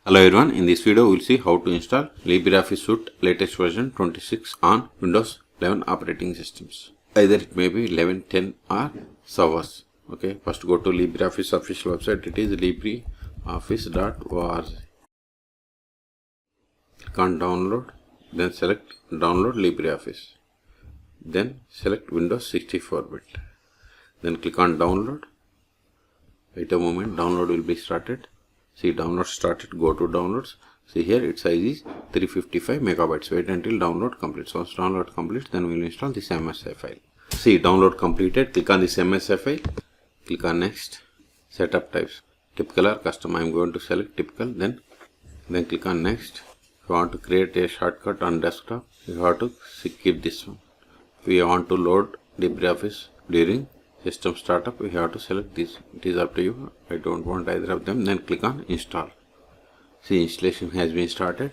Hello everyone, in this video we will see how to install LibreOffice Suite latest version 26 on Windows 11 operating systems. Either it may be 11, 10 or servers. Okay, first go to LibreOffice official website. It is libreoffice.org. Click on download, then select download LibreOffice. Then select Windows 64-bit. Then click on download. Wait a moment, download will be started. See, download started. Go to downloads. See here, its size is 355 megabytes. Wait until download completes. Once download completes, then we will install this MSI file. See, download completed. Click on this MSI file. Click on next. Setup types. Typical or custom. I am going to select typical. Then click on next. If you want to create a shortcut on desktop, you have to keep this one. If you want to load LibreOffice during system startup, we have to select this. It is up to you. I don't want either of them. Then click on install. See, installation has been started.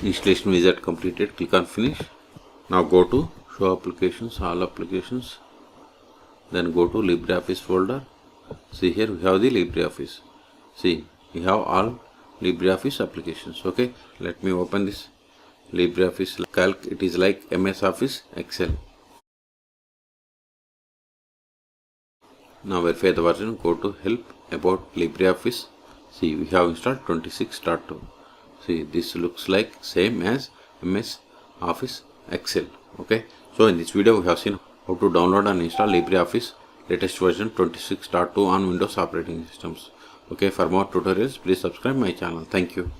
Installation wizard completed. Click on finish. Now go to show applications, all applications. Then go to LibreOffice folder. See, here we have the LibreOffice. See, we have all LibreOffice applications. Okay, let me open this LibreOffice Calc. It is like MS Office Excel. Now verify the version. Go to help about LibreOffice. See, we have installed 26.2. See, this looks like same as MS Office Excel. Okay, so in this video we have seen how to download and install LibreOffice latest version 26.2 on Windows operating systems. Okay, for more tutorials please subscribe my channel. Thank you.